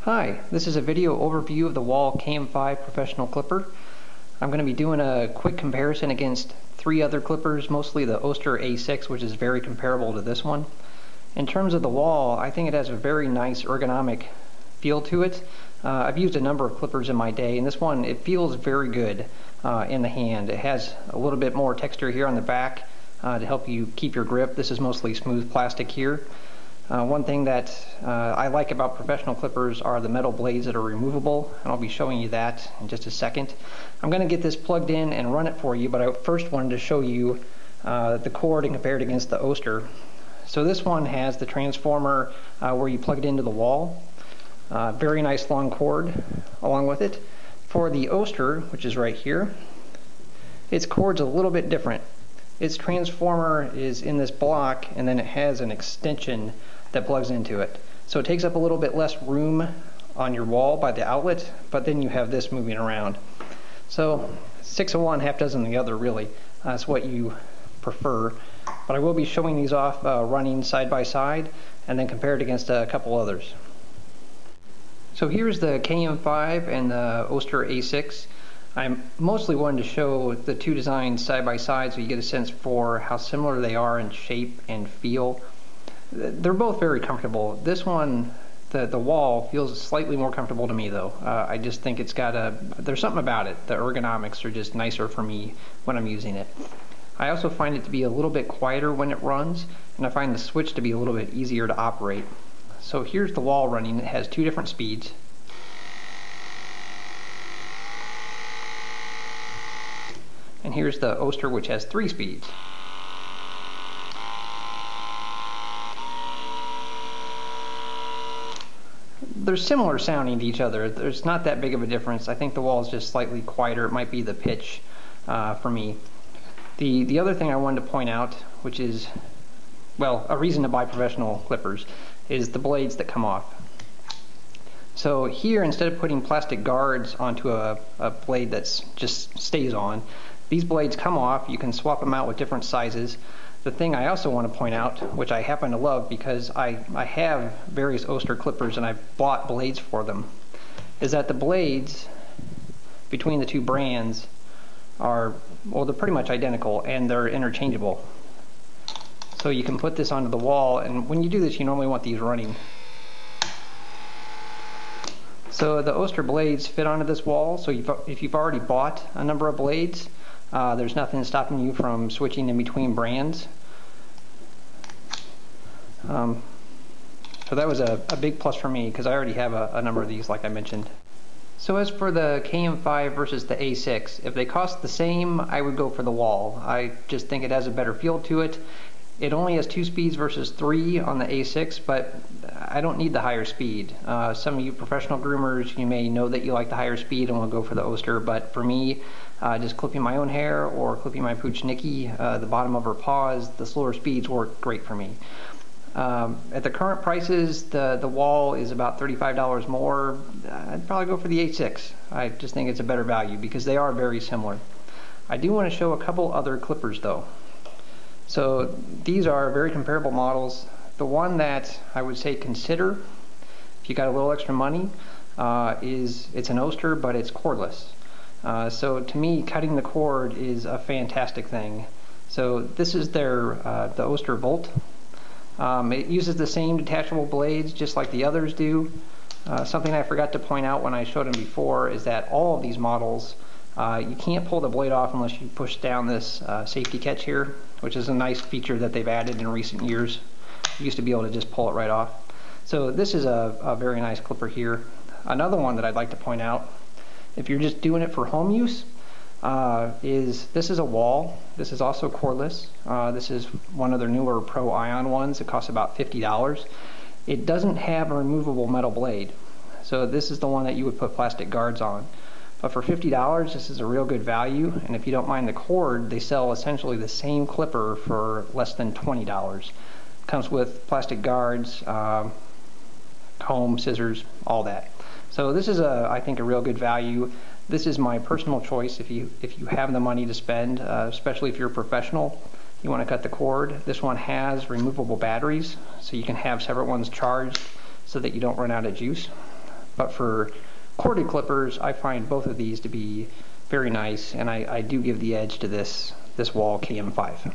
Hi, this is a video overview of the Wahl KM5 professional clipper. I'm going to be doing a quick comparison against three other clippers, mostly the Oster A6, which is very comparable to this one. In terms of the Wahl, I think it has a very nice ergonomic feel to it. I've used a number of clippers in my day, and this one, it feels very good in the hand. It has a little bit more texture here on the back to help you keep your grip. This is mostly smooth plastic here. One thing that I like about professional clippers are the metal blades that are removable, and I'll be showing you that in just a second. I'm going to get this plugged in and run it for you, but I first wanted to show you the cord and compare it against the Oster. So this one has the transformer where you plug it into the wall. Very nice long cord along with it. For the Oster, which is right here, its cord's a little bit different. Its transformer is in this block, and then it has an extension that plugs into it. So it takes up a little bit less room on your wall by the outlet, but then you have this moving around. So 6 of one, half dozen of the other, really. That's what you prefer. But I will be showing these off running side by side and then compare it against a couple others. So here's the KM5 and the Oster A6. I mostly wanted to show the two designs side by side so you get a sense for how similar they are in shape and feel. They're both very comfortable. This one, the Wahl, feels slightly more comfortable to me though. I just think it's got there's something about it. The ergonomics are just nicer for me when I'm using it. I also find it to be a little bit quieter when it runs, and I find the switch to be a little bit easier to operate. So here's the Wahl running. It has two different speeds. And here's the Oster, which has 3 speeds. They're similar sounding to each other. There's not that big of a difference. I think the Wahl is just slightly quieter. It might be the pitch for me. The other thing I wanted to point out, which is, well, a reason to buy professional clippers, is the blades that come off. So here, instead of putting plastic guards onto a blade that just stays on, these blades come off. You can swap them out with different sizes. The thing I also want to point out, which I happen to love because I have various Oster clippers and I've bought blades for them, is that the blades between the two brands are, well, they're pretty much identical and they're interchangeable. So you can put this onto the Wahl, and when you do this, you normally want these running. So the Oster blades fit onto this Wahl, so if you've already bought a number of blades, there's nothing stopping you from switching in between brands. So that was a big plus for me because I already have a number of these, like I mentioned. So as for the KM5 versus the A6, if they cost the same, I would go for the Wahl. I just think it has a better feel to it. It only has 2 speeds versus 3 on the A6, but I don't need the higher speed. Some of you professional groomers, you may know that you like the higher speed and will go for the Oster, but for me, just clipping my own hair or clipping my pooch Nikki, the bottom of her paws, the slower speeds work great for me. At the current prices, the Wahl is about $35 more. I'd probably go for the A6. I just think it's a better value because they are very similar. I do want to show a couple other clippers though. So these are very comparable models. The one that I would say consider, if you got a little extra money, it's an Oster, but it's cordless. So to me, cutting the cord is a fantastic thing. So this is the Oster Volt. It uses the same detachable blades just like the others do. Something I forgot to point out when I showed them before is that all of these models, you can't pull the blade off unless you push down this safety catch here, which is a nice feature that they've added in recent years. You used to be able to just pull it right off. So this is a very nice clipper here. Another one that I'd like to point out, if you're just doing it for home use, this is a Wahl. This is also cordless. This is one of their newer Pro Ion ones. It costs about $50. It doesn't have a removable metal blade. So this is the one that you would put plastic guards on. But for $50, this is a real good value, and if you don't mind the cord, they sell essentially the same clipper for less than $20. Comes with plastic guards, comb, scissors, all that. So this is, I think, a real good value. This is my personal choice if you have the money to spend, especially if you're a professional. You want to cut the cord. This one has removable batteries, so you can have separate ones charged so that you don't run out of juice. But for corded clippers, I find both of these to be very nice, and I do give the edge to this Wahl KM5.